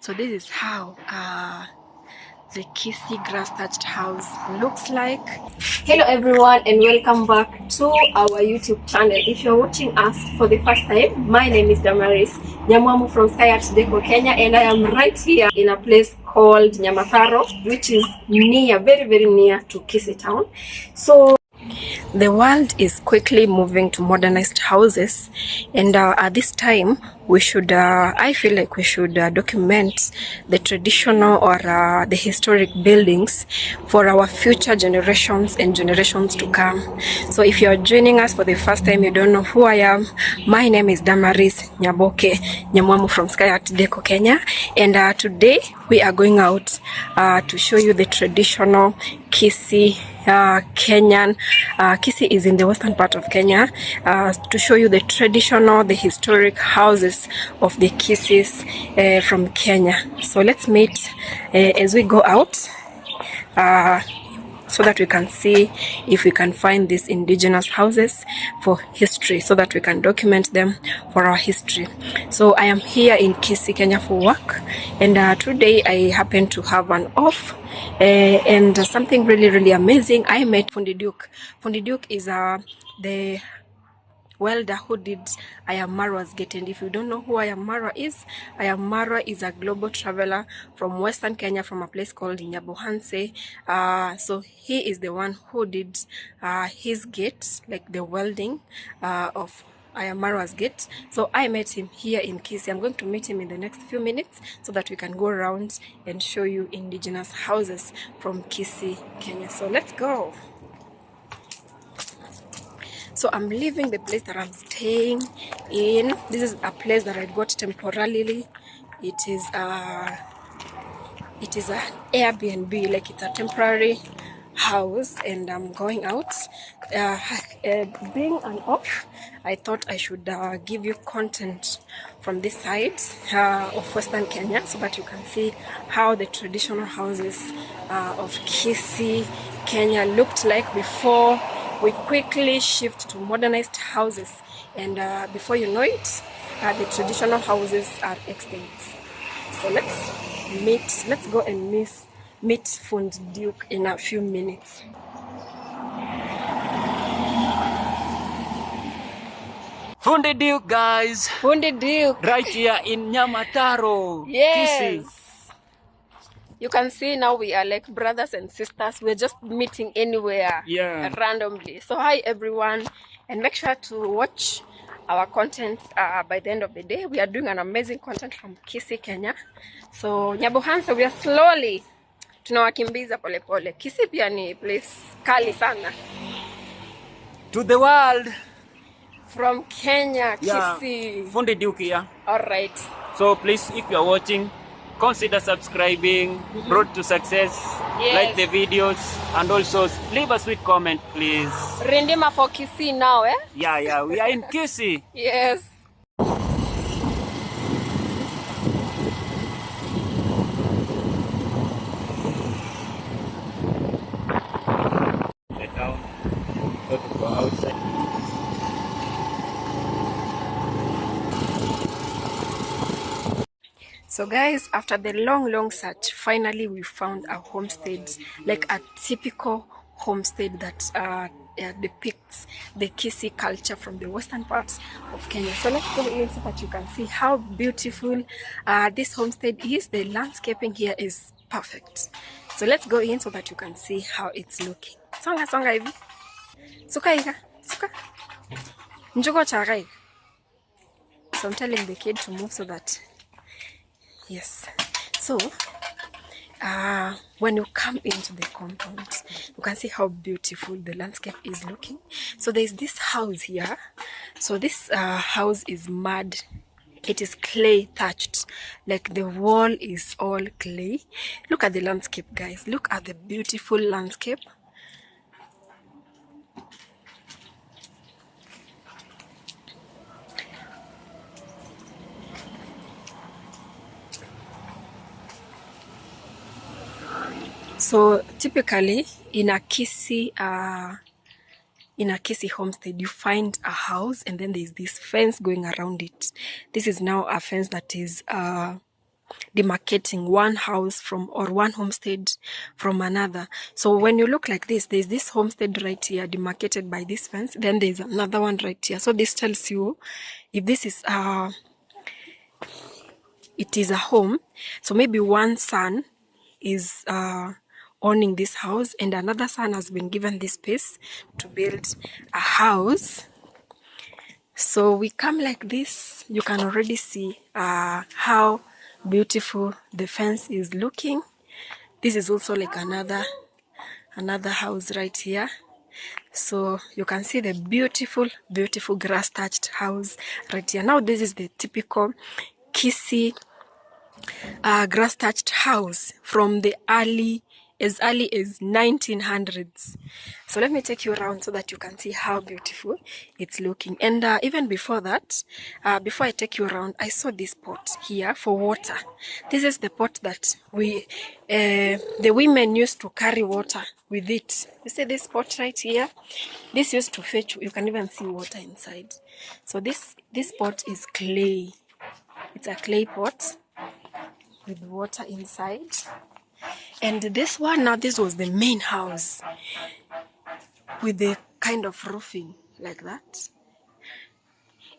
So this is how the Kisii grass thatched house looks like. Hello everyone and welcome back to our YouTube channel. If you're watching us for the first time, my name is Damaris Nyamwamu from Suneka, Kenya, and I am right here in a place called Nyamataro, which is near, very near to Kisii town. So the world is quickly moving to modernized houses, and at this time we should I feel like we should document the traditional or the historic buildings for our future generations and generations to come. So if you are joining us for the first time, you don't know who I am, my name is Damaris Nyamwamu from Suneka, Kenya, and today we are going out to show you the traditional Kisii Kenyan. Kisii is in the western part of Kenya, to show you the traditional, the historic houses of the Kisiis from Kenya. So let's meet as we go out, so that we can see if we can find these indigenous houses for history, so that we can document them for our history. So I am here in Kisii, Kenya for work, and today I happen to have an off, and something really amazing. I met Fundi Duke. Fundi Duke is the welder who did Ayamara's gate. And if you don't know who Ayamara is a global traveler from western Kenya, from a place called Nyabohanse. So he is the one who did his gate, like the welding of Ayamara's gate. So I met him here in Kisii. I'm going to meet him in the next few minutes so that we can go around and show you indigenous houses from Kisii, Kenya. So let's go. So I'm leaving the place that I'm staying in. This is a place that I got temporarily. It is an Airbnb, like it's a temporary house, and I'm going out. Being an off, I thought I should give you content from this side of western Kenya, so that you can see how the traditional houses of Kisii, Kenya looked like before we quickly shift to modernized houses, and before you know it, the traditional houses are extinct. So let's go and meet Fundi Duke in a few minutes. Fundi Duke, guys. Fundi Duke. Right here in Nyamataro. Yes. Kisii. You can see now we are like brothers and sisters. We're just meeting anywhere, randomly. So hi everyone, and make sure to watch our content by the end of the day. We are doing an amazing content from Kisii, Kenya. So Nyabohanse, we are slowly tunawakimbiza pole pole. Kisii pia ni place kali sana. To the world. From Kenya, Kisii. Fundi Duke here. Alright. So please, if you are watching, consider subscribing. Road to success. Yes. Like the videos, and also leave a sweet comment, please. Rindima for Kisii now, eh? Yeah, we are in Kisii. Yes. Sit down. Go outside. So guys, after the long search, finally we found a homestead, like a typical homestead that depicts the Kisii culture from the western parts of Kenya. So let's go in so that you can see how beautiful this homestead is. The landscaping here is perfect. So let's go in so that you can see how it's looking. Songa hivi. Suka ika. Suka. Njogo chaga ika. So I'm telling the kid to move so that... Yes. So when you come into the compound, you can see how beautiful the landscape is looking. So there's this house here. So this house is mud. It is clay thatched, like the wall is all clay. Look at the landscape, guys. Look at the beautiful landscape. So typically in a Kisii homestead, you find a house and then there's this fence going around it. This is now a fence that is demarcating one house from, or one homestead from another. So when you look like this, there's this homestead right here demarcated by this fence, then there's another one right here. So this tells you if this is it is a home. So maybe one son is owning this house and another son has been given this space to build a house. So we come like this, you can already see how beautiful the fence is looking. This is also like another house right here. So you can see the beautiful grass thatched house right here. Now this is the typical Kisii grass thatched house from the early as 1900s. So let me take you around so that you can see how beautiful it's looking. And even before that, before I take you around, I saw this pot here for water. This is the pot that the women used to carry water with it. You see this pot right here? This used to fetch, you can even see water inside. So this pot is clay. It's a clay pot with water inside. And this one, now this was the main house with the kind of roofing like that.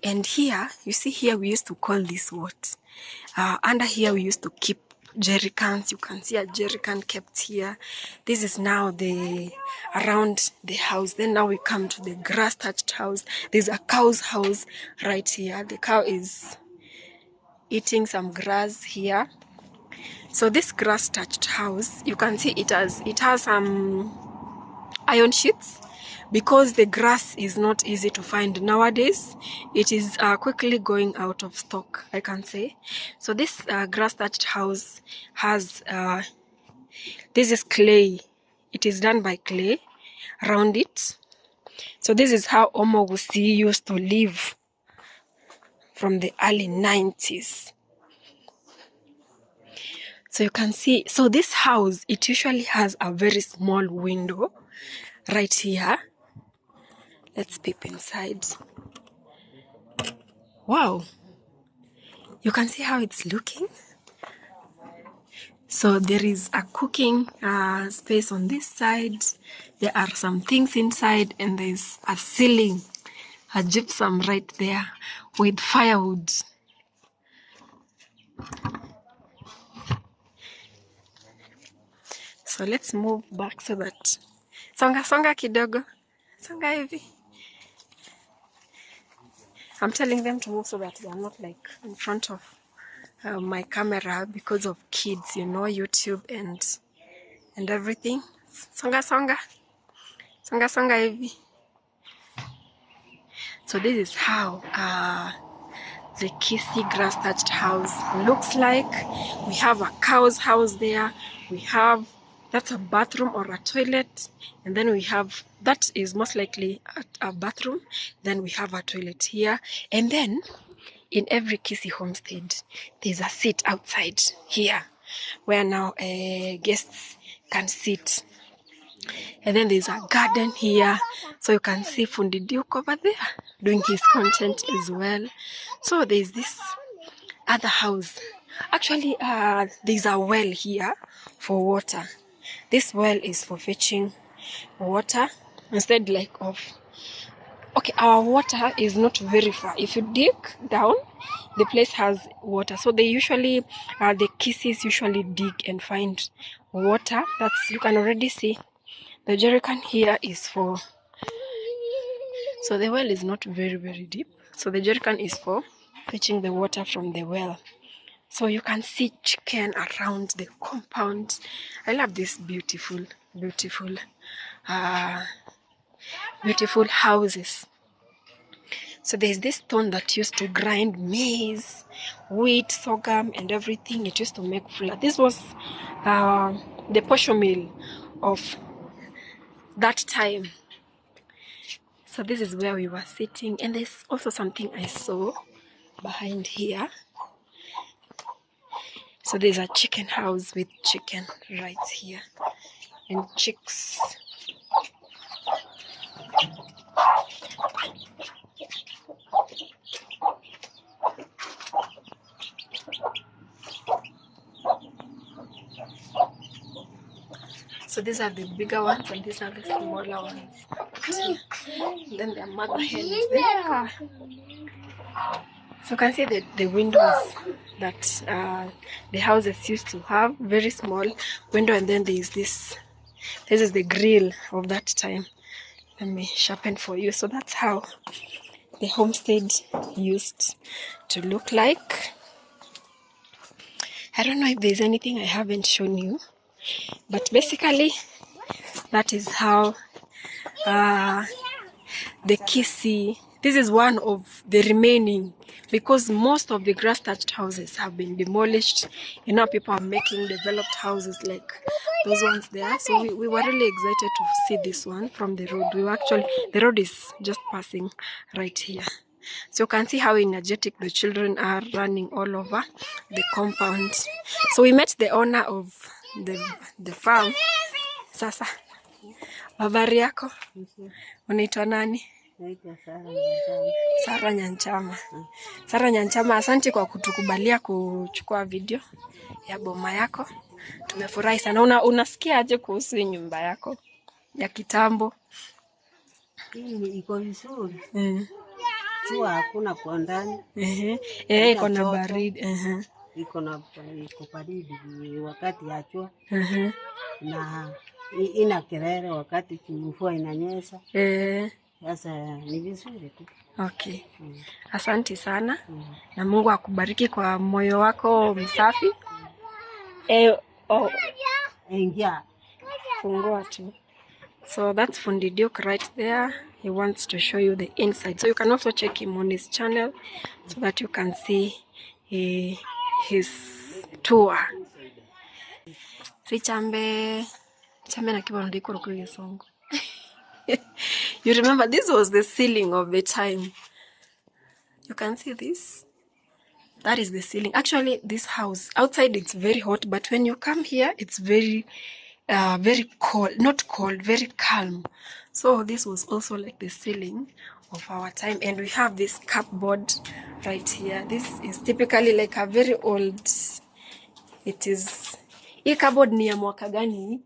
And here, you see here, we used to call this what? Under here, we used to keep jerry cans. You can see a jerry can kept here. This is now the around the house. Then now we come to the grass thatched house. There's a cow's house right here. The cow is eating some grass here. So this grass thatched house, you can see it has some iron sheets because the grass is not easy to find nowadays. It is quickly going out of stock, I can say. So this grass thatched house has this is clay. It is done by clay around it. So this is how Omogusi used to live from the early 90s. So you can see, so this house, it usually has a very small window right here. Let's peep inside. Wow. You can see how it's looking. So there is a cooking space on this side. There are some things inside and there's a ceiling, a gypsum right there with firewood. So let's move back so that songa kidogo, songa hivi. I'm telling them to move so that they are not like in front of my camera because of kids, you know, YouTube and everything. Songa hivi. So this is how the Kisii grass thatched house looks like. We have a cow's house there. We have, that's a bathroom or a toilet. And then we have, that is most likely a bathroom. Then we have a toilet here. And then in every Kisii homestead, there's a seat outside here where now guests can sit. And then there's a garden here. So you can see Fundi Duke over there doing his content as well. So there's this other house. Actually, there's a well here for water. This well is for fetching water instead like of... Okay, our water is not very far. If you dig down, the place has water. So they usually, the Kisiis usually dig and find water. That's, you can already see. The jerry can here is for... So the well is not very, very deep. So the jerry can is for fetching the water from the well. So you can see chicken around the compound. I love this beautiful houses. So there's this stone that used to grind maize, wheat, sorghum, and everything. It used to make flour. This was the posho mill of that time. So this is where we were sitting. And there's also something I saw behind here. So there's a chicken house with chicken right here. And chicks. So these are the bigger ones and these are the smaller ones. And then their mother hen is there. So you can see the windows that the houses used to have, very small window, and then there is this is the grill of that time. Let me sharpen for you. So that's how the homestead used to look like. I don't know if there's anything I haven't shown you, but basically that is how the Kisii, this is one of the remaining, because most of the grass thatched houses have been demolished. You know, people are making developed houses like those ones there. So we were really excited to see this one from the road. We were actually, the road is just passing right here. So you can see how energetic the children are running all over the compound. So we met the owner of the farm. Sasa, habari yako? Unaitwa nani? Sara Nyanchama. Sara Nyanchama, asante kwa kutukubalia kuchukua video ya boma yako. Tumefurahi sana. Unasikia aje kuhusu nyumba yako ya kitambo? Iko vizuri. Jua hakuna kwa ndani. Iko na baridi. Iko baridi wakati ya jua. Na ina kelele wakati mvua inanyesha. Sasa ni vizuri tu. Okay. Asante sana. Na Mungu akubariki kwa moyo wako msafi. Ingia. Fungua tu. So that's Fundi Duke right there. He wants to show you the inside. So you can also check him on his channel so that you can see his tour. Richambe na kibono ndikoro kuri Gisongo. You remember this was the ceiling of the time. You can see this. That is the ceiling. Actually, this house outside it's very hot, but when you come here, it's very cold. Not cold, very calm. So this was also like the ceiling of our time, and we have this cupboard right here. This is typically like a very old. It is. Hii cupboard ni ya mwaka gani?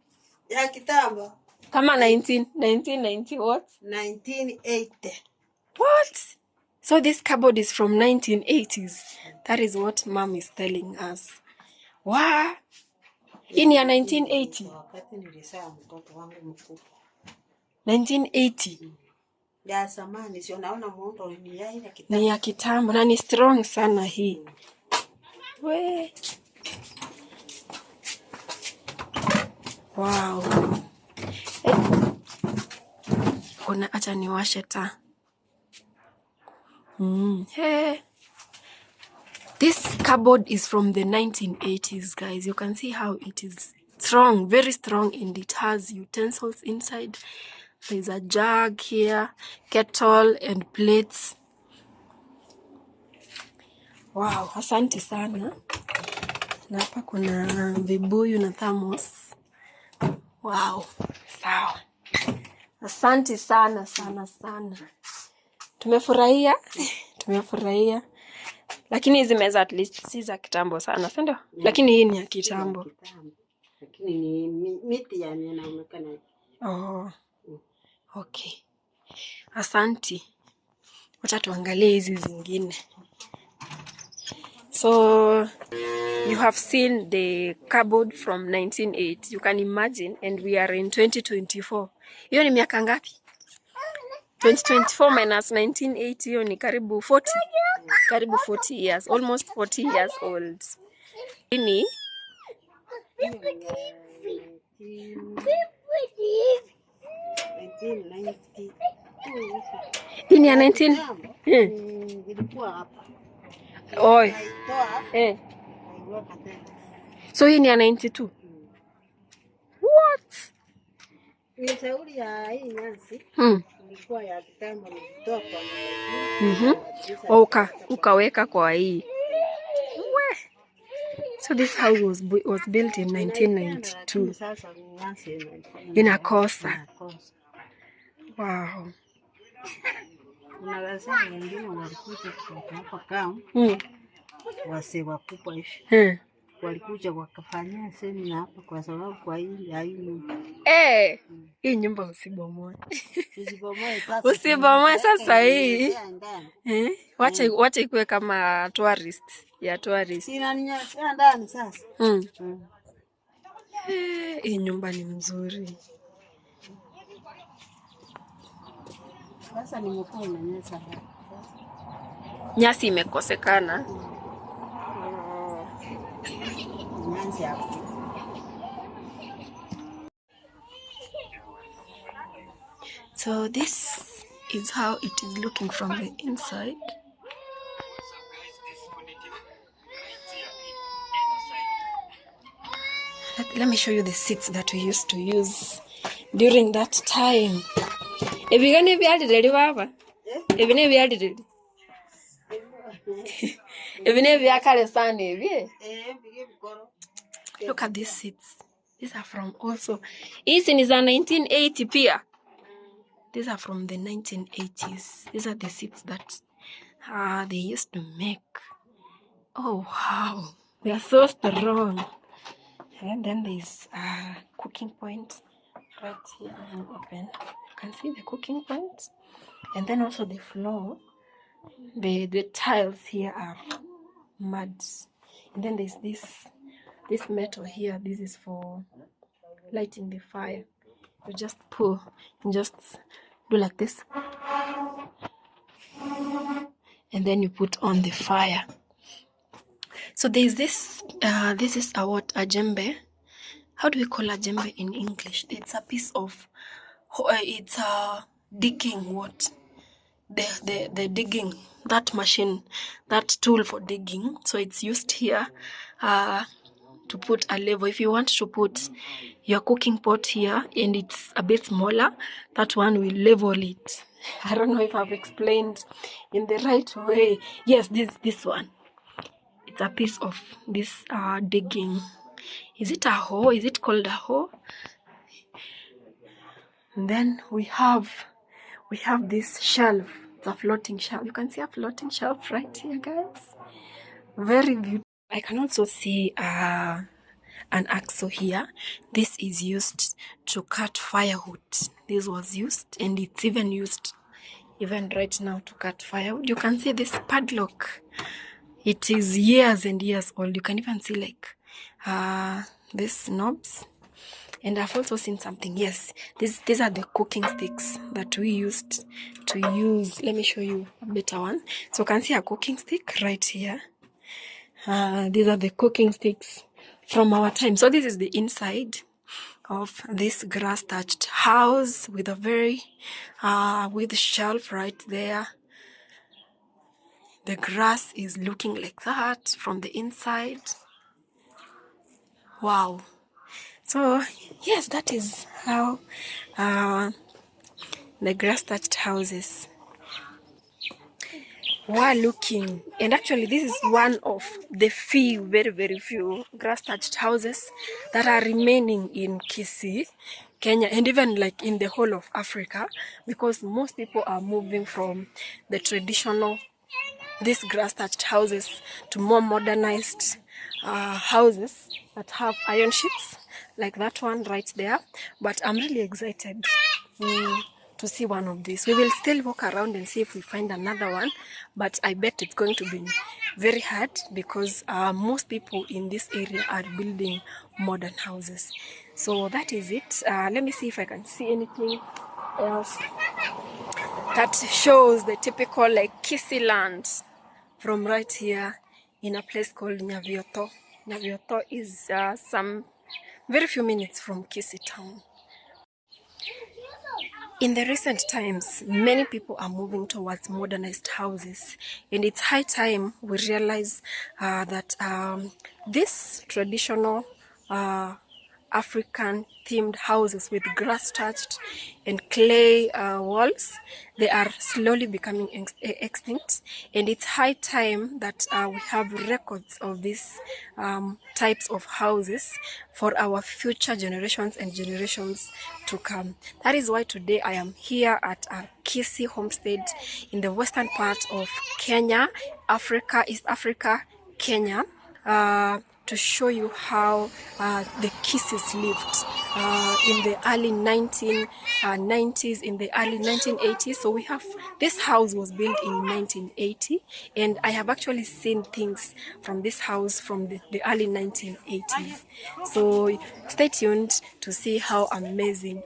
Ya kitambo. Kama 1990 what? 1980. What? So this cupboard is from 1980s. That is what mom is telling us. Wow. Hii ni ya 1980. Wakati nilizaa mtoto wangu mkubwa. 1980. Ya zamani, sio naona muundo ni ya ile kitambo. Ni ya kitambo na ni strong sana hii. We. Wow. Kuna acha niwashe taa. Hey. This cupboard is from the 1980s, guys. You can see how it is strong, very strong, and it has utensils inside. There's a jug here, kettle, and plates. Wow, asante sana. Na hapa kuna vibuyu na thermos. Wow, sawa. Asante sana sana sana. Tumefurahia. Lakini hizi meza at least si za kitambo sana, si ndio? Lakini hii ni ya kitambo. Lakini ni miti ya inaonekana. Oh. Okay. Asante. Wacha tuangalie hizi zingine. So you have seen the cupboard from 1980. You can imagine, and we are in 2024. Hiyo ni miaka ngapi? 2024 minus 1980, hiyo ni karibu 40. Karibu 40 years, almost 40 years old. Hii ni ya 19. Ilikuwa hapa. Oi. So hii ni ya 92. What? Ni shauri ya hii nyasi. Ilikuwa ya kitambo nilitoa kwa ukaweka kwa hii. So this house was built in 1992. Inakosa. Wow. Unaweza wengine walikuja kutoka hapa kama wase wakubwa hivi. walikuja wakafanyia semina hapa kwa sababu kwa hii haina. Hii nyumba usibomoe. Usibomoe sasa. Usibomoe sasa hii. Wacha ikuwe kama tourist. Ya tourist. Sina ninyashia ndani sasa. Hii nyumba ni mzuri. Sasa nimefanya nyasa. Nyasi imekosekana. Nyasi hapo. So this is how it is looking from the inside. Let me show you the seats that we used to use during that time. Look at these seats. These are from also. These is a 1980 pia. These are from the 1980s. These are the seats that they used to make. Oh wow, they are so strong. And then there's a cooking point right here. When you open, you can see the cooking point. And then also the floor. The tiles here are mud. And then there's this metal here. This is for lighting the fire. You just pull, you just do like this, and then you put on the fire. So there's this this is a jembe. How do we call a jembe in English? It's a piece of it's a digging what the digging, that machine, that tool for digging. So it's used here to put a level. If you want to put your cooking pot here and it's a bit smaller, that one will level it. I don't know if I've explained in the right way. Yes, this one. It's a piece of this digging. Is it a hoe? Is it called a hoe? And then we have this shelf. It's a floating shelf. You can see a floating shelf right here, guys. Very beautiful. I can also see an axle here. This is used to cut firewood. This was used, and it's even used even right now to cut firewood. You can see this padlock. It is years and years old. You can even see like these knobs. And I've also seen something. Yes, these are the cooking sticks that we used to use. Let me show you a better one. So you can see a cooking stick right here. These are the cooking sticks from our time. So this is the inside of this grass thatched house with a very with shelf right there. The grass is looking like that from the inside. Wow. So yes, that is how the grass thatched houses were looking. And actually this is one of the few, very, very few grass thatched houses that are remaining in Kisii, Kenya, and even like in the whole of Africa, because most people are moving from the traditional, these grass thatched houses, to more modernized houses that have iron sheets like that one right there. But I'm really excited to see one of these. We will still walk around and see if we find another one, but I bet it's going to be very hard because most people in this area are building modern houses. So that is it. Let me see if I can see anything else that shows the typical like Kisii land from right here in a place called Nyavioto. Nyavioto is some very few minutes from Kisii town. In the recent times, many people are moving towards modernized houses, and it's high time we realize that this traditional African themed houses with grass thatched and clay walls, they are slowly becoming extinct, and it's high time that we have records of these types of houses for our future generations and generations to come. That is why today I am here at Kisii homestead in the western part of Kenya, Africa, East Africa, Kenya. to show you how the Kisiis lived in the early 1990s, in the early 1980s. So we have, this house was built in 1980, and I have actually seen things from this house from the early 1980s. So stay tuned to see how amazing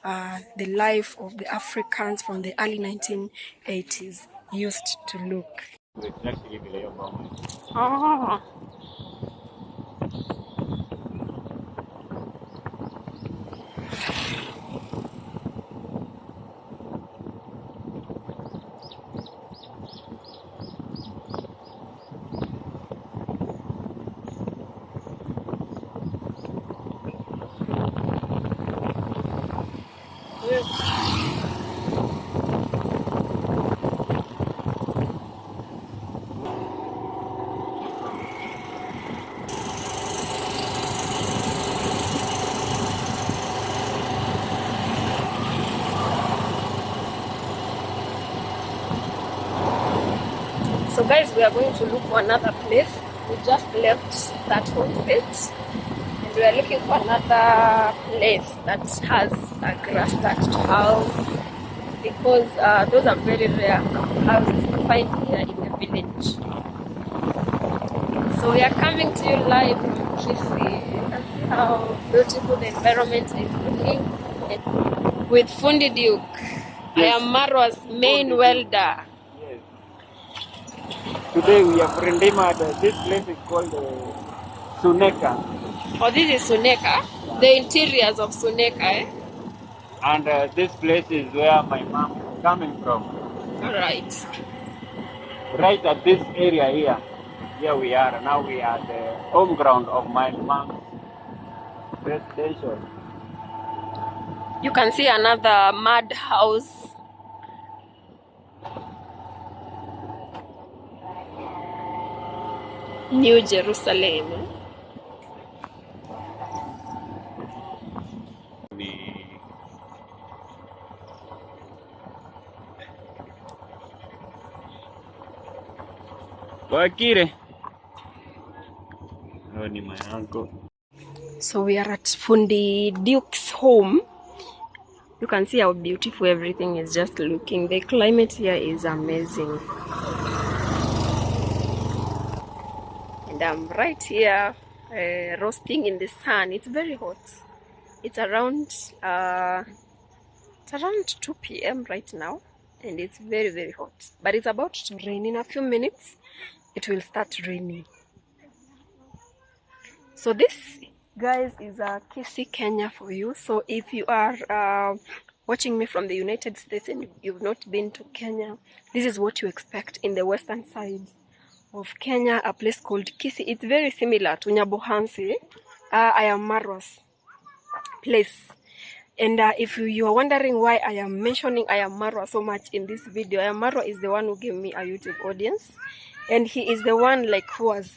the life of the Africans from the early 1980s used to look. Oh. So guys, we are going to look for another place. We just left that homestead and we are looking for another place that has a grass thatched house, because those are very rare houses to find here in the village. So we are coming to you live from Kisii. You can see how beautiful the environment is looking. And with Fundi Duke, I am Marwa's main welder. Today we are friendly at this place is called Suneka. Oh, this is Suneka? The interiors of Suneka, eh? And this place is where my mom is coming from. Alright. Right at this area here. Here we are. Now we are at the home ground of my mom's residential. You can see another mud house. New Jerusalem. Wakire. Oh, ni my uncle. So we are at Fundi Duke's home. You can see how beautiful everything is just looking. The climate here is amazing. And I'm right here roasting in the sun. It's very hot. It's around 2 p.m. right now, and it's very hot. But it's about to rain in a few minutes. It will start raining. So this, guys, is Kisii, Kenya for you. So if you are watching me from the United States and you've not been to Kenya, this is what you expect in the western side of Kenya, a place called Kisii. It's very similar to Nyabohansi. I am Marwa's place. And if you are wondering why I am mentioning I am Marwa so much in this video, I am Marwa is the one who gave me a YouTube audience, and he is the one like who has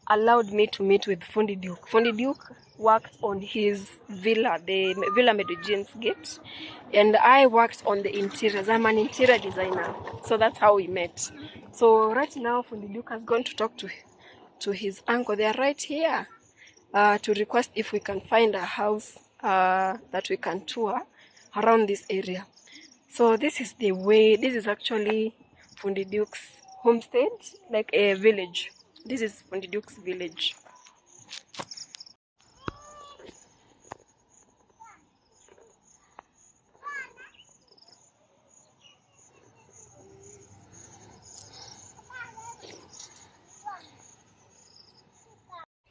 allowed me to meet with Fundi Duke. Fundi Duke worked on his villa, the Villa Medugin's Gate, and I worked on the interiors. I'm an interior designer, so that's how we met. So right now Fundi Duke has gone to talk to his uncle. They are right here to request if we can find a house that we can tour around this area. So this is the way. This is actually Fundi Duke's homestead, like a village. This is Fundi Duke's village.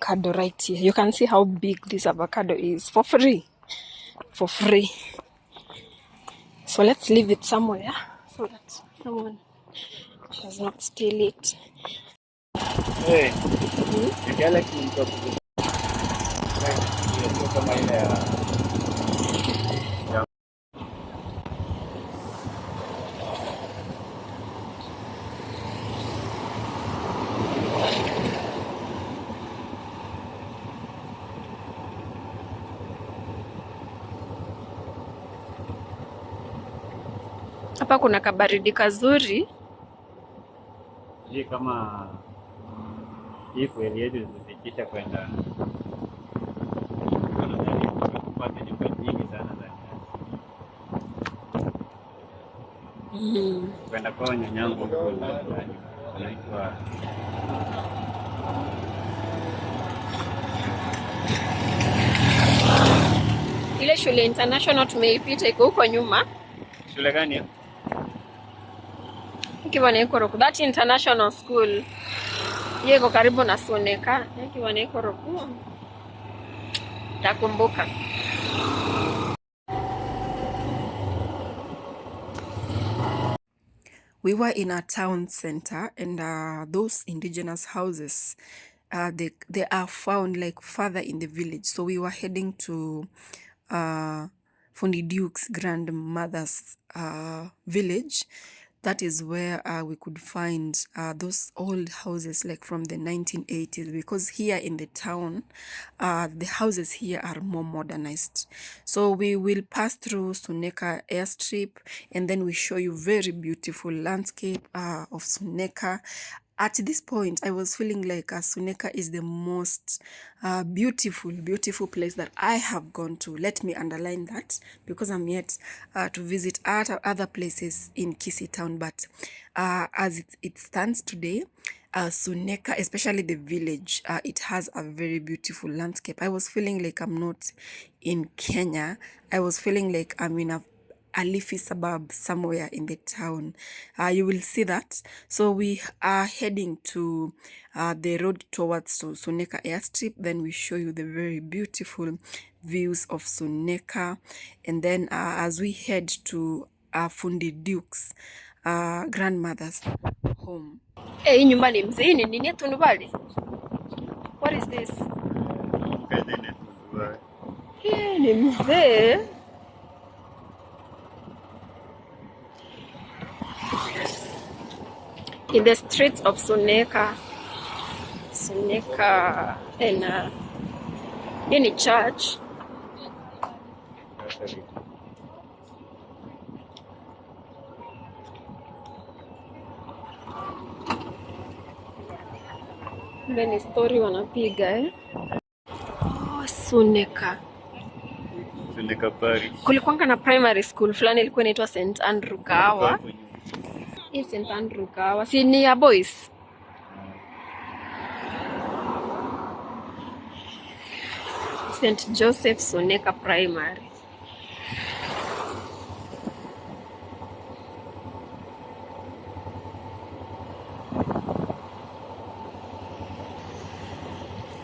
Avocado right here. You can see how big this avocado is for free. For free. So let's leave it somewhere so that someone does not steal it. Hey, I like to talk to you. Hapa kuna kabaridi kazuri. Je, kama Hii kweli yetu tumefikisha kwenda kupata nyumba nyingi sana za kwenda kwa nyanyangu anaitwa ile shule international tumeipita iko huko nyuma. Shule gani? Kiwanekoroku, that international school. Hiyo iko karibu na Suneka. Kiwanekoroku. Takumbuka. We were in a town center, and those indigenous houses, they are found like further in the village. So we were heading to Fundi Duke's grandmother's village. That is where we could find those old houses like from the 1980s, because here in the town, the houses here are more modernized. So we will pass through Suneka airstrip, and then we show you very beautiful landscape of Suneka. At this point, I was feeling like Suneka is the most beautiful place that I have gone to. Let me underline that, because I'm yet to visit other places in Kisii town. But as it stands today, Suneka, especially the village, it has a very beautiful landscape. I was feeling like I'm not in Kenya. I was feeling like I'm in a leafy suburb somewhere in the town. You will see that. So we are heading to the road towards Suneka airstrip. Then we show you the very beautiful views of Suneka. And then as we head to Fundi Duke's grandmother's home. Hey, nyumba ni mzee ni nini tunubali? What is this? Hey, ni mzee. In the streets of Suneka and in a church. Then story wanapiga Oh, Suneka Parish. Kulikuwanga na primary school fulani ilikuwa inaitwa St. Andrew Kawa. Hii St. Andrew Kawa si ni ya boys. St. Joseph Suneka Primary.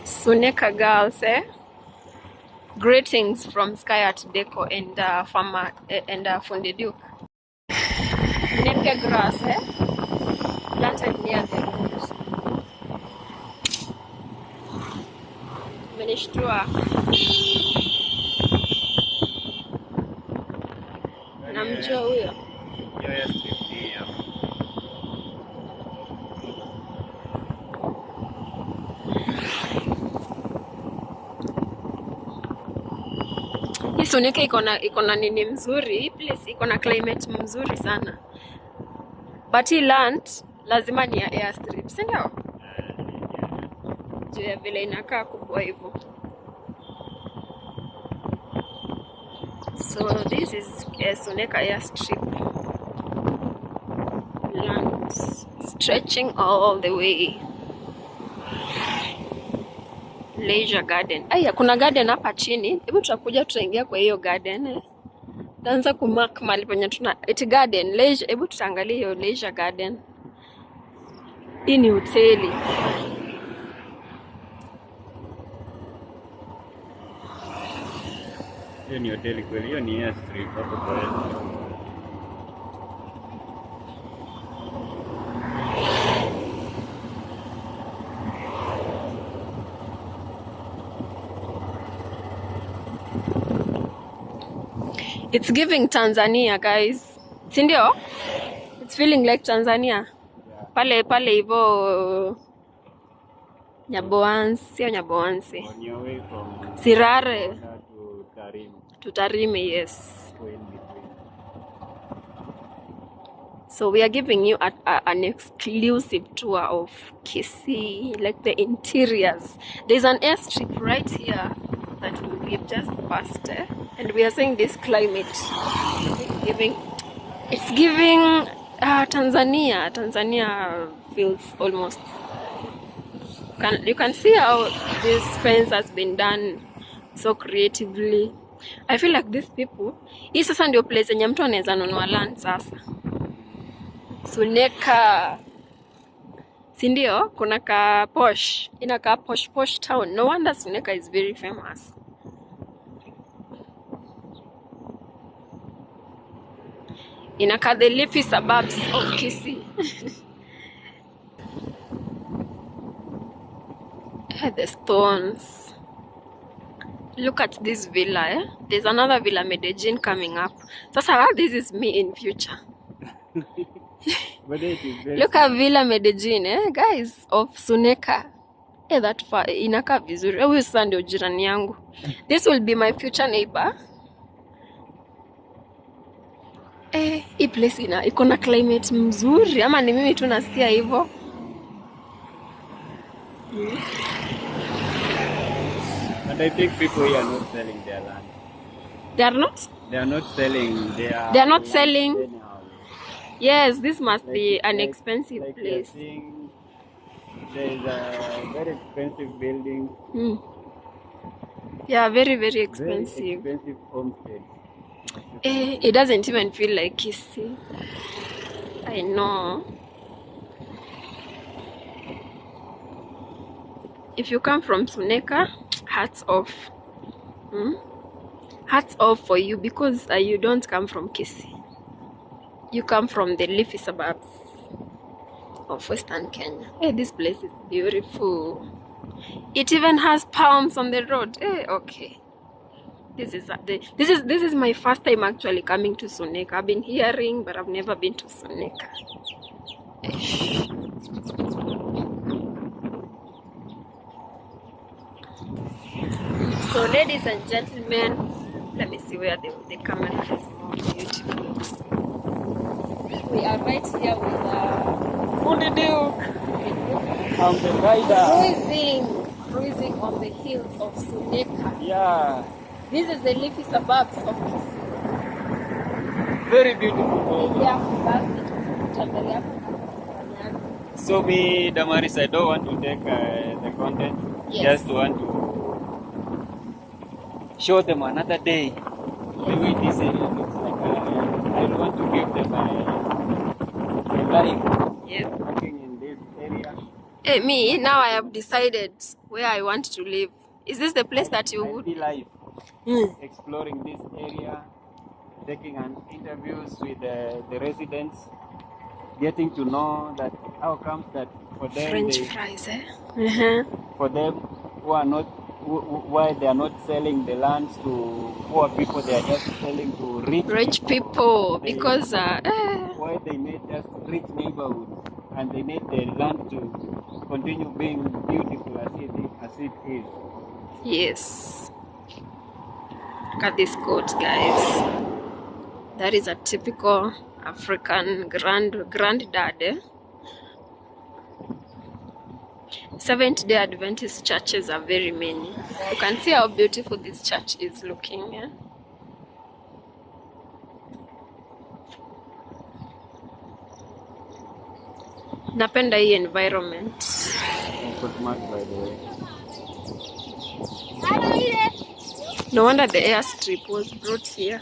Suneka girls, Greetings from Sky Art Deco and Farmer and Fundi Duke. Napier grass, planted near the road. Menishtua. Namjua huyo. Hii Suneka iko na nini mzuri, hii place iko na climate mzuri sana. But hii land lazima ni ya airstrip, si ndio? Juu ya vile inakaa kubwa hivyo. So this is Suneka airstrip. Land stretching all the way. Leisure garden. Aya, kuna garden hapa chini. Hebu tutakuja tutaingia kwa hiyo garden. Taanza kumark mahali penye tuna it garden, leisure. Hebu tutaangalia hiyo leisure garden. Hii ni hoteli. Hiyo ni hoteli kweli, hiyo ni airstrip hapo kwa It's giving Tanzania, guys. Si ndio? It's feeling like Tanzania. Pale hivyo Nyaboansi, sio Nyaboansi. Sirare. To Tarime, yes. So we are giving you an exclusive tour of Kisii, like the interiors. There's an airstrip right here that we've just passed, and we are saying this climate, it's giving Tanzania. Tanzania feels almost. You can see how this fence has been done so creatively. I feel like these people, hii sasa ndio place yenye mtu anaweza nunua land sasa. Suneka, si ndio? Kuna ka posh, inakaa posh town. No wonder Suneka is very famous. Inakaa the leafy suburbs of Kisii. The stones. Look at this villa, eh? There's another villa Medellin coming up. Sasa this is me in future. Look at Villa Medellin, eh, guys, of Suneka. That far inakaa vizuri. Huyu sasa ndio jirani yangu. This will be my future neighbor. Hii place iko na climate mzuri ama ni mimi tu nasikia hivyo? And I think people here are not selling their land. They are not? They are not selling. They are not selling. Anyhow. Yes, this must be an expensive place. There's a very expensive building. Yeah, very, very expensive. Very expensive homestead. It doesn't even feel like Kisii. I know. If you come from Suneka, hats off. Hats off for you, because you don't come from Kisii. You come from the leafy suburbs of Western Kenya. This place is beautiful. It even has palms on the road. Okay. This is my first time actually coming to Suneka. I've been hearing, but I've never been to Suneka. So, ladies and gentlemen, let me see where the camera is more beautiful. We are right here with Fundi Duke. I'm the rider. Cruising on the hills of Suneka. Yeah. This is the leafy suburbs of Kisii. Very beautiful. Yeah, so me, Damaris, I don't want to take the content. Yes. Just want to show them another day the way this area looks like. I want to give them a life. Yeah. Working in this area. Me, now I have decided where I want to live. Is this the place that you would? Life. Exploring this area, taking interviews with the residents, getting to know that how comes that for them French fries, for them who are not why they are not selling the lands to poor people, they are just selling to rich people because why they need just rich neighborhoods and they need the land to continue being beautiful as it is. Yes. Look at this goat, guys. That is a typical African granddad. Seventh-day Adventist churches are very many. You can see how beautiful this church is looking. Yeah? Napenda hii environment. No wonder the airstrip was brought here.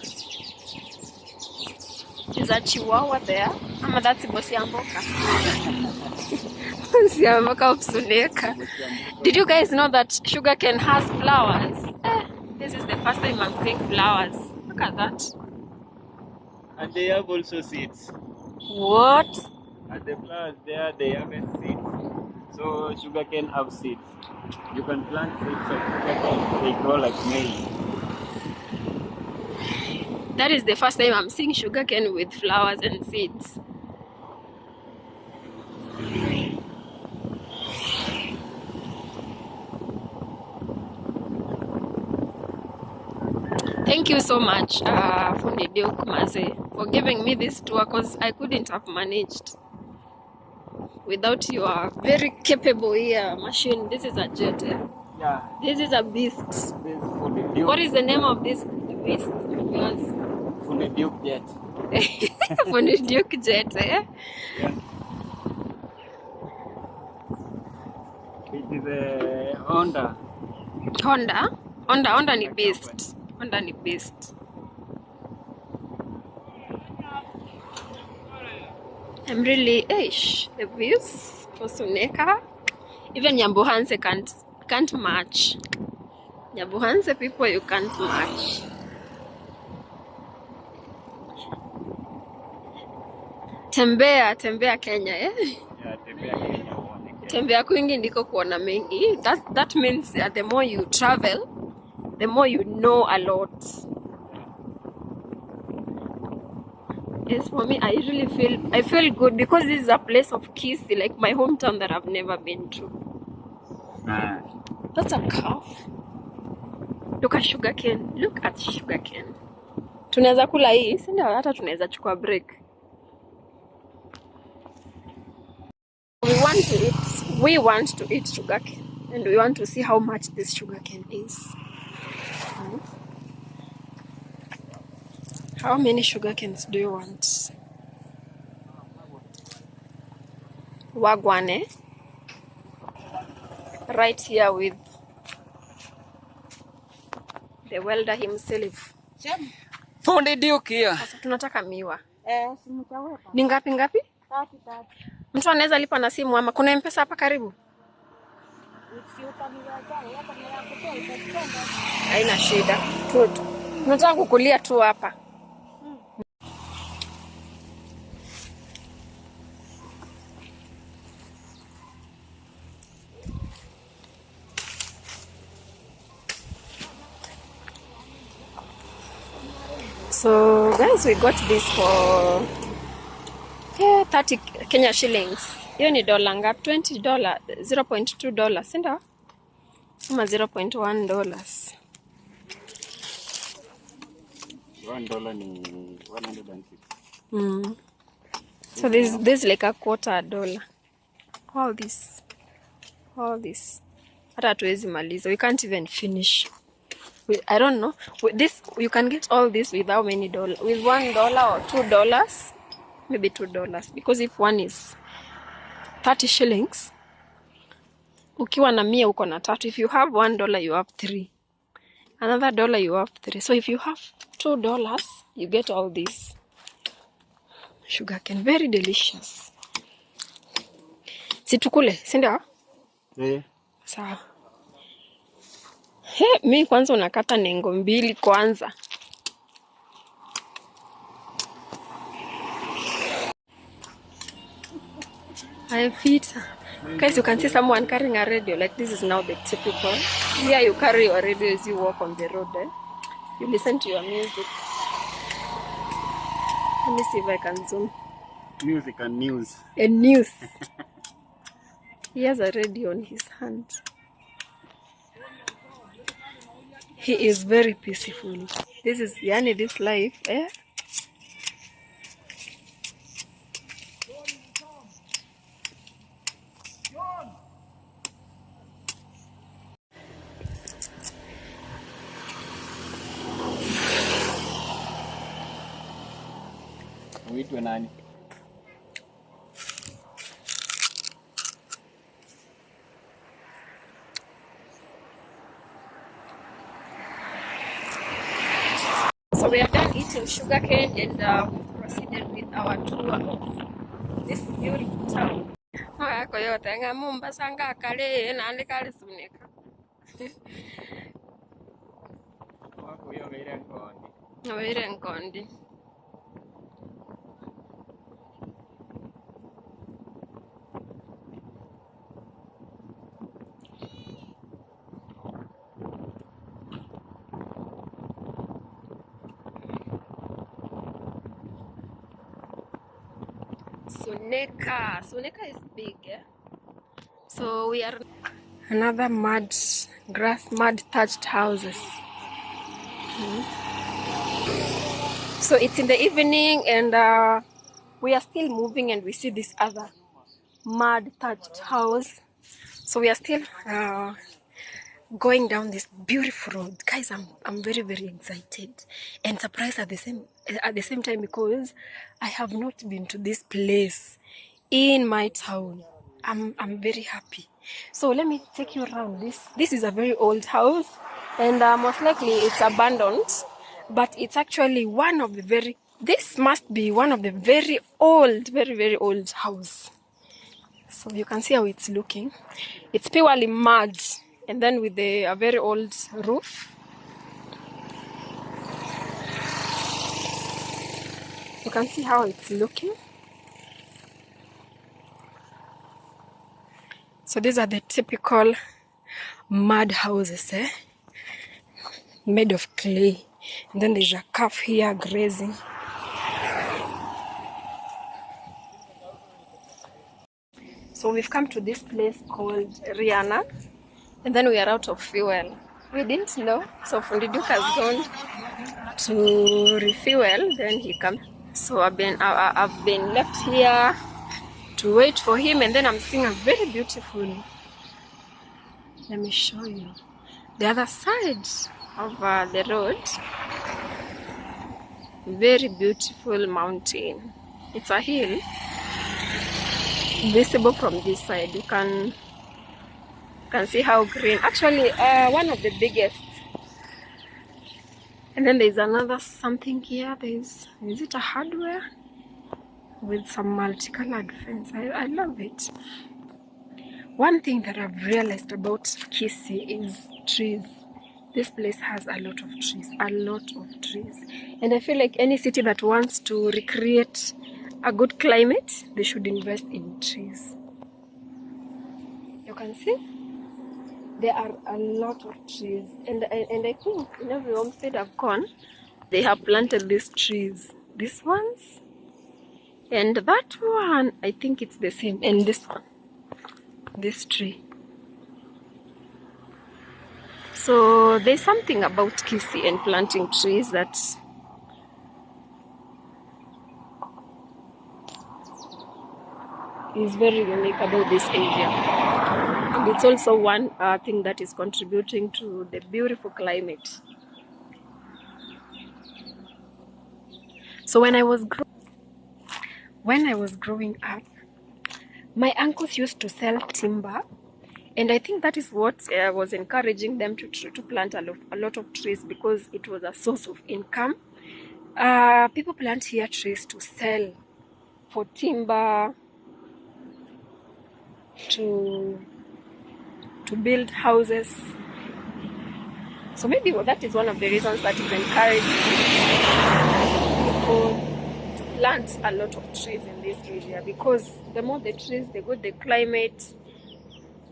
Is a Chihuahua there? Ama that's Bosiamboka. Bosiamboka of Suneka. Did you guys know that sugarcane has flowers? This is the first time I'm seeing flowers. Look at that. And they have also seeds. What? And the flowers there, they haven't seeds. So sugarcane have seeds. You can plant seeds of sugarcane, they grow like maize. That is the first time I'm seeing sugarcane with flowers and seeds. Thank you so much, Fundi Duke Maze, for giving me this tour, because I couldn't have managed without your very capable machine. This is a jet. Yeah. This is a beast. This is Fundi Duke. What is the name of this beast of yours? Fundi Duke jet. Fundi Duke jet, eh? Yes. It is a Honda. Honda ni beast. Honda ni beast. I'm really the views for Suneka. Even Nyambuhanse can't match. Nyambuhanse people, you can't match. Tembea Kenya, eh? Yeah, tembea Kenya. Tembea kwingi ndiko kuona mengi. That means the more you travel, the more you know a lot. Yes, for me, I feel good because this is a place of Kisii, like my hometown that I've never been to. That's a calf. Look at sugarcane. Look at sugarcane. Tunaweza kula hii, si ndio? Hata tunaweza chukua break. We want to eat sugarcane, and we want to see how much this sugarcane is. How many sugarcanes do you want? Wagwane. Right here with the welder himself. Fundi Duke here. Sasa tunataka miwa. Simutaweka. Ni ngapi? 30. Mtu anaweza lipa na simu ama kuna M-Pesa hapa karibu? Haina shida. Tunataka kukulia tu hapa. So guys, we got this for 30 Kenya shillings. Hiyo ni dola ngapi? $20, $0.2, si ndio? Kama $0.1. $1 ni 106. So this is like a $0.25. All this. Hata hatuwezi maliza. We can't even finish. I don't know. With this, you can get all this with how many dollars? With $1 or $2? Maybe $2. Because if one is 30 shillings, ukiwa na 100 uko na 3. If you have $1, you have 3. Another $1, you have 3. So if you have $2, you get all this sugarcane. Very delicious. Situkule, si ndio? Sawa. Mi kwanza unakata nengo 2 kwanza. I fit. Guys, you can see someone carrying a radio. Like this is now the typical. Here you carry your radio as you walk on the road. You listen to your music. Let me see if I can zoom. Music and news. And news. He has a radio on his hand. He is very peaceful. This is this life, eh? Uitwe nani? So we are done eating sugarcane and we proceeded with our tour of this beautiful town. Kwa yote nga Mombasa nga kale na ndikale Suneka. Wako yo weire Nkondi. Weire Nkondi. Suneka is big, eh? So we are another mud thatched houses. So it's in the evening, and we are still moving, and we see this other mud thatched house. So we are still going down this beautiful road. Guys, I'm very, very excited and surprised at the same time, because I have not been to this place in my town. I'm very happy. So let me take you around. This is a very old house, and most likely it's abandoned, but it's actually one of the this must be one of the very old, very, very old house. So you can see how it's looking. It's purely mud, and then with a very old roof. You can see how it's looking. So these are the typical mud houses, made of clay. And then there's a calf here grazing. So we've come to this place called Rihanna, and then we are out of fuel. We didn't know, so Fundi Duke has gone to refuel, then he comes. So I've been left here to wait for him, and then I'm seeing a very beautiful, let me show you, the other side of the road, very beautiful mountain. It's a hill visible from this side. You can see how green, actually one of the biggest. And then there's another something here. Is it a hardware with some multicolored fence? I love it. One thing that I've realized about Kisii is trees. This place has a lot of trees, and I feel like any city that wants to recreate a good climate, they should invest in trees. You can see there are a lot of trees, and I think in every homestead I've gone, they have planted these trees. These ones and that one, I think it's the same, and this one, this tree. So there's something about Kisii and planting trees that is very unique about this area, and it's also one thing that is contributing to the beautiful climate. So when I was growing up, my uncles used to sell timber, and I think that is what was encouraging them to plant a lot of trees, because it was a source of income. People plant here trees to sell for timber, to build houses. So maybe that is one of the reasons that is encouraging people to plant a lot of trees in this area, because the more the trees, the good the climate.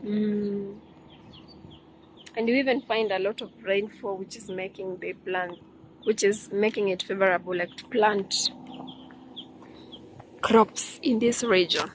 And you even find a lot of rainfall, which is making it favorable, like to plant crops in this region.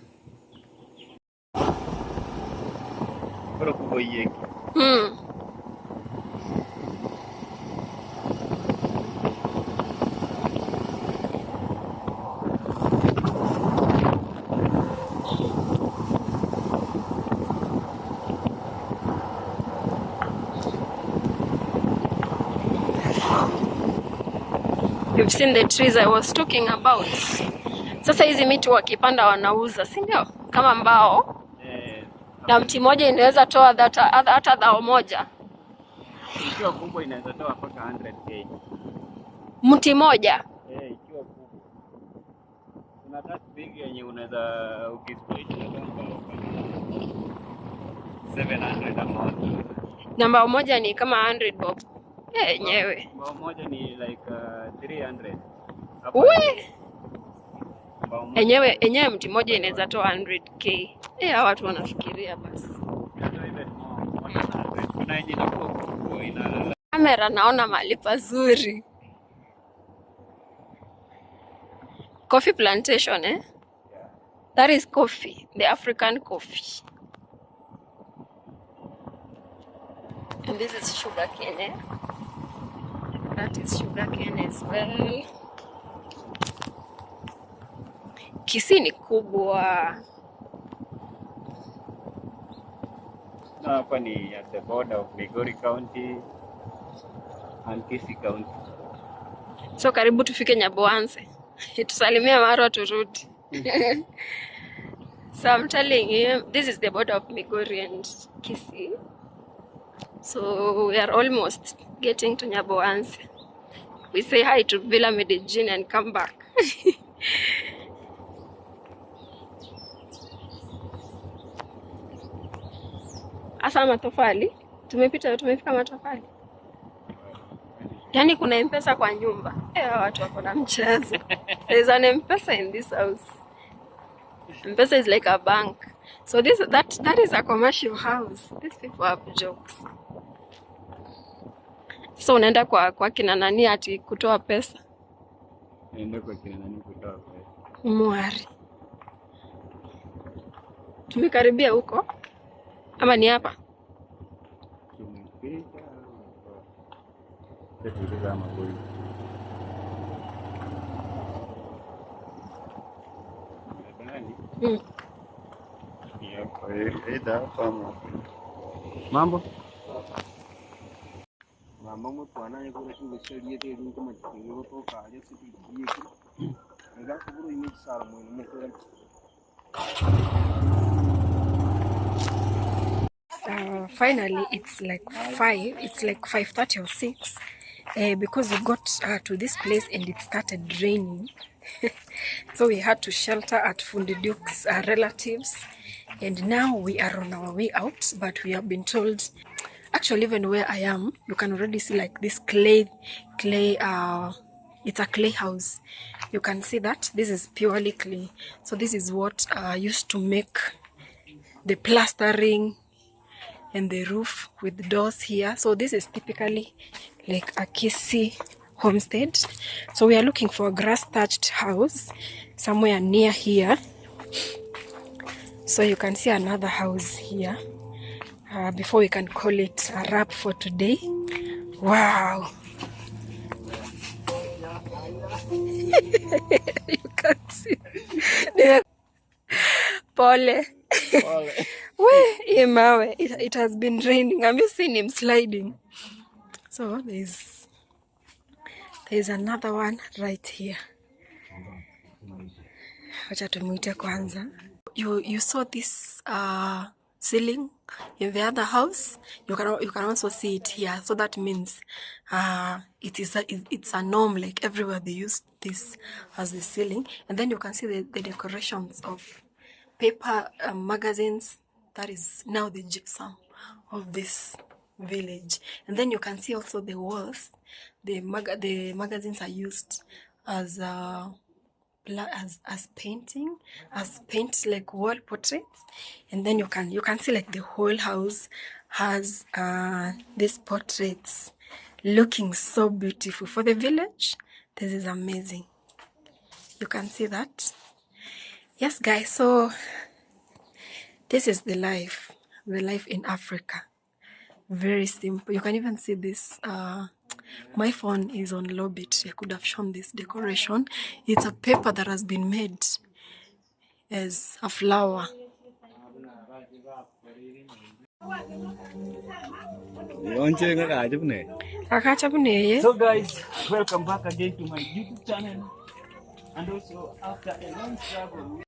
You've seen the trees I was talking about. Sasa hizi miti wakipanda wanauza, si ndio? Kama mbao. Na mti moja inaweza toa hata dhao moja. Ikiwa kubwa inaweza toa mpaka 100k. Mti moja? Ikiwa kubwa. Kuna that big yenye unaweza ukisplit 700 amount. Na mbao moja ni kama 100 bob. Yenyewe. Mbao moja ni like 300. Enyewe mti moja inaweza toa 100k. Hawa watu wanafikiria basi. Kamera naona mahali pazuri. Coffee plantation, eh? That is coffee, the African coffee. And this is sugar cane, eh? That is sugar cane as well. Kisii ni kubwa. Hapa ni at the border of Migori County and Kisii County. So karibu tufike Nyaboanse. Tusalimia Marwa turudi. So I'm telling you, this is the border of Migori and Kisii. So we are almost getting to Nyaboanse. We say hi to Villa Medellin and come back. Asa matofali. Tumefika matofali. Yani kuna M-Pesa kwa nyumba. Watu wako na mchezo. There's an M-Pesa in this house. M-Pesa is like a bank. So that is a commercial house. These people have jokes. So unaenda kwa kina nani ati kutoa pesa? Naenda kwa kina nani kutoa pesa? Mwari. Tumekaribia huko? Ama ni hapa? Tumefika. Tutazama maboy. Mambo? Mambo mwana yako shughuli sio yeye ndio kama kiyo toka aje siku hii. Ndio kuburu image sara mwe mko. So finally it's like 5:30 or 6 because we got to this place and it started raining. So we had to shelter at Fundi Duke's relatives, and now we are on our way out, but we have been told, actually even where I am, you can already see like this clay, it's a clay house. You can see that this is purely clay. So this is what used to make the plastering and the roof with the doors here. So this is typically like a Kisii homestead. So we are looking for a grass thatched house somewhere near here. So you can see another house here before we can call it a wrap for today. Wow. You can see. Pole. It has been raining. Have you seen him sliding? So there's another one right here. Wacha tumuite kwanza. You saw this ceiling in the other house. You can also see it here. So that means it's a norm, like everywhere they use this as the ceiling. And then you can see the decorations of paper magazines. That is now the gypsum of this village. And then you can see also the walls. The magazines are used as paint like wall portraits. And then you can see like the whole house has these portraits looking so beautiful for the village. This is amazing. You can see that. Yes guys, so this is the life in Africa. Very simple. You can even see this. My phone is on low bit. I could have shown this decoration. It's a paper that has been made as a flower. So guys, welcome back again to my YouTube channel. And also after a long struggle.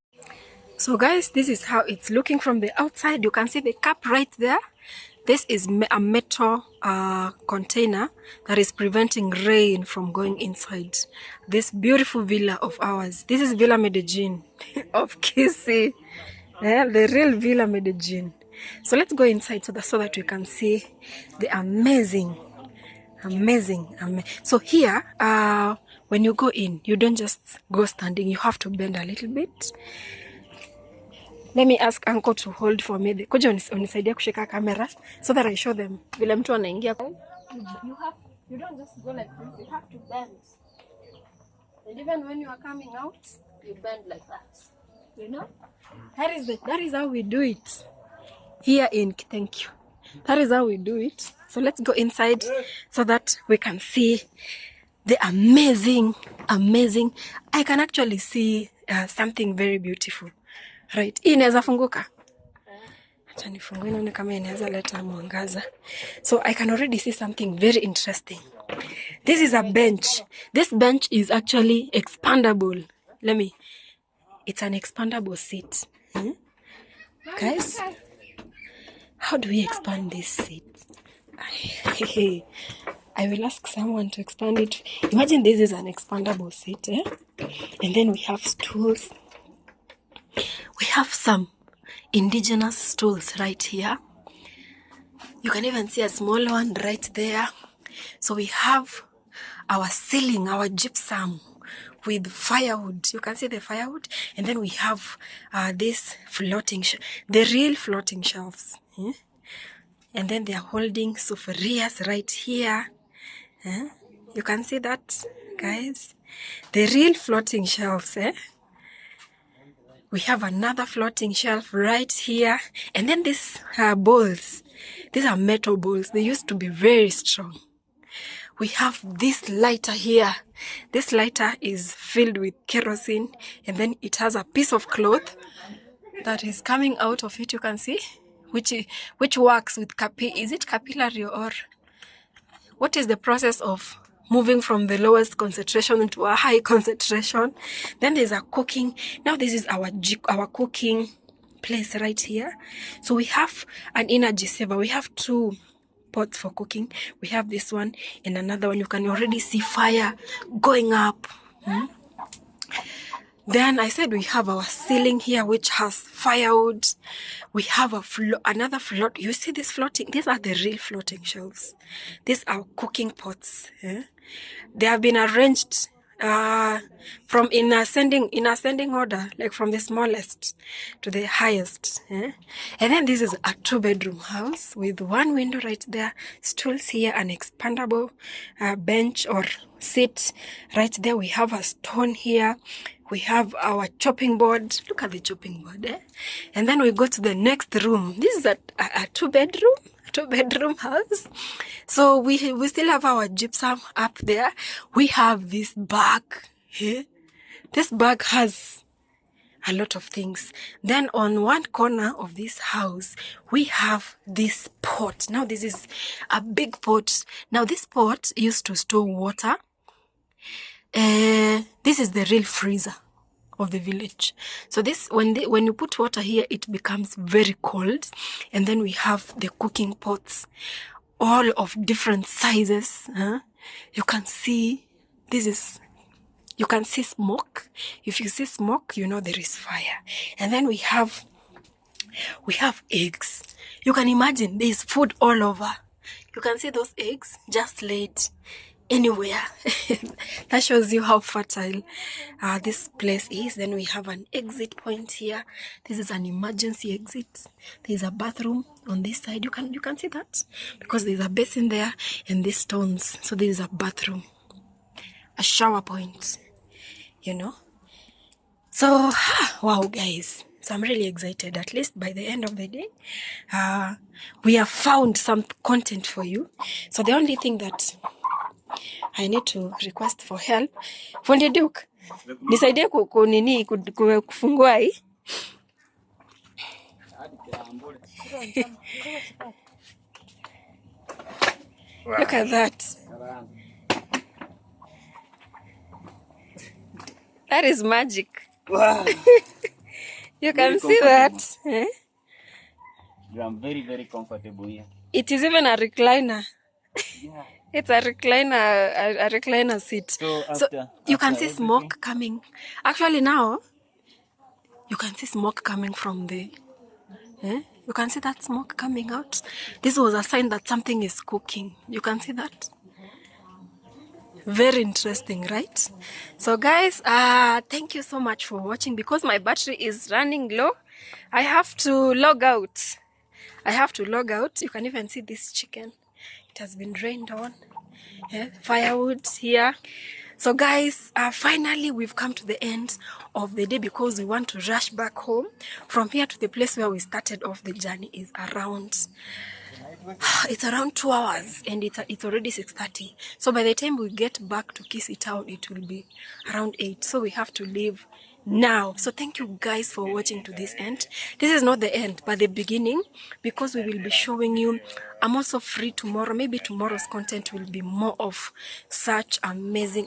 So guys, this is how it's looking from the outside. You can see the cap right there. This is a metal container that is preventing rain from going inside this beautiful villa of ours. This is Villa Medellin of Kisii. Yeah, the real Villa Medellin. So let's go inside so that we can see the amazing. So here, when you go in, you don't just go standing. You have to bend a little bit. Let me ask Uncle to hold for me. Kuja unisaidia kushika camera so that I show them vile mtu anaingia. You don't just go like this. You have to bend. And even when you are coming out, you bend like that. You know? That is how we do it here in Thank you. That is how we do it. So let's go inside so that we can see They're amazing, amazing. I can actually see something very beautiful. Right. Hii inaweza funguka. Acha nifungue nione kama inaweza leta mwangaza. So I can already see something very interesting. This is a bench. This bench is actually expandable. It's an expandable seat. Guys, how do we expand this seat? I will ask someone to expand it. Imagine this is an expandable seat, and then we have stools. We have some indigenous stools right here. You can even see a small one right there. So we have our ceiling, our gypsum with firewood. You can see the firewood. And then we have this floating, the real floating shelves. And then they are holding sufurias right here. You can see that, guys. The real floating shelves. We have another floating shelf right here. And then these bowls. These are metal bowls. They used to be very strong. We have this lighter here. This lighter is filled with kerosene. And then it has a piece of cloth that is coming out of it. You can see. Which works with is it capillary or what is the process of moving from the lowest concentration into a high concentration? Then there's a cooking. Now this is our cooking place right here. So we have an energy saver. We have 2 pots for cooking. We have this one and another one. You can already see fire going up. Then I said we have our ceiling here, which has firewood. We have another float. You see this floating? These are the real floating shelves. These are cooking pots. They have been arranged from in ascending order, like from the smallest to the highest. And then this is a 2-bedroom house with 1 window right there, stools here, an expandable bench or seat right there. We have a stone here. We have our chopping board. Look at the chopping board. And then we go to the next room. This is a 2-bedroom house. So we still have our gypsum up there. We have this bag. This bag has a lot of things. Then on one corner of this house, we have this pot. Now this is a big pot. Now this pot used to store water. This is the real freezer of the village. So this, when you put water here, it becomes very cold. And then we have the cooking pots, all of different sizes. You can see you can see smoke. If you see smoke, you know there is fire. And then we have eggs. You can imagine there is food all over. You can see those eggs just laid anywhere. That shows you how fertile this place is. Then we have an exit point here. This is an emergency exit. There's a bathroom on this side. You can see that because there's a basin there and these stones. So there's a bathroom, a shower point, So wow, guys. So I'm really excited. At least by the end of the day, we have found some content for you. So the only thing that I need to request for help. Fundi Duke, nisaidie kufungua hii. Look at that. That is magic. Wow. You can see that. I'm very, very comfortable here. It is even a recliner. Yeah. It's a recliner seat. So you can see smoke coming. Actually now, you can see smoke coming from the... You can see that smoke coming out. This was a sign that something is cooking. You can see that. Very interesting, right? So guys, thank you so much for watching. Because my battery is running low, I have to log out. You can even see this chicken. It has been rained on. Firewood here. So guys, finally we've come to the end of the day because we want to rush back home. From here to the place where we started off the journey is around It's around 2 hours and it's already 6:30. So by the time we get back to Kisii town, it will be around 8. So we have to leave now. So thank you guys for watching to this end. This is not the end, but the beginning, because we will be showing you. I'm also free tomorrow. Maybe tomorrow's content will be more of such amazing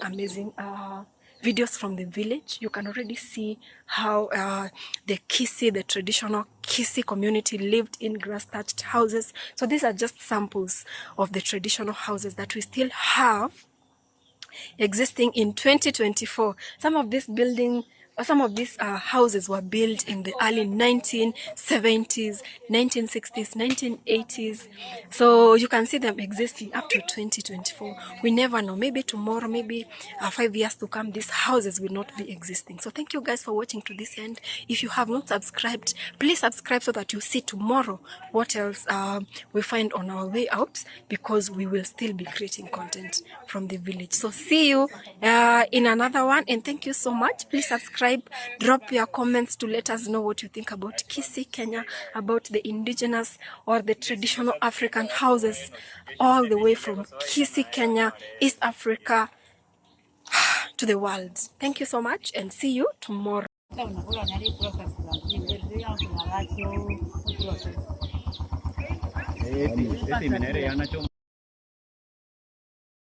videos from the village. You can already see how the Kisii, the traditional Kisii community lived in grass thatched houses. So these are just samples of the traditional houses that we still have existing in 2024. Some of these houses were built in the early 1970s, 1960s, 1980s. So you can see them existing up to 2024. We never know. Maybe tomorrow, maybe 5 years to come, these houses will not be existing. So thank you guys for watching to this end. If you have not subscribed, please subscribe so that you see tomorrow what else we find on our way out, because we will still be creating content from the village. So see you in another one, and thank you so much. Please subscribe, drop your comments to let us know what you think about Kisii, Kenya, about the indigenous or the traditional African houses, all the way from Kisii, Kenya, East Africa to the world. Thank you so much, and see you tomorrow.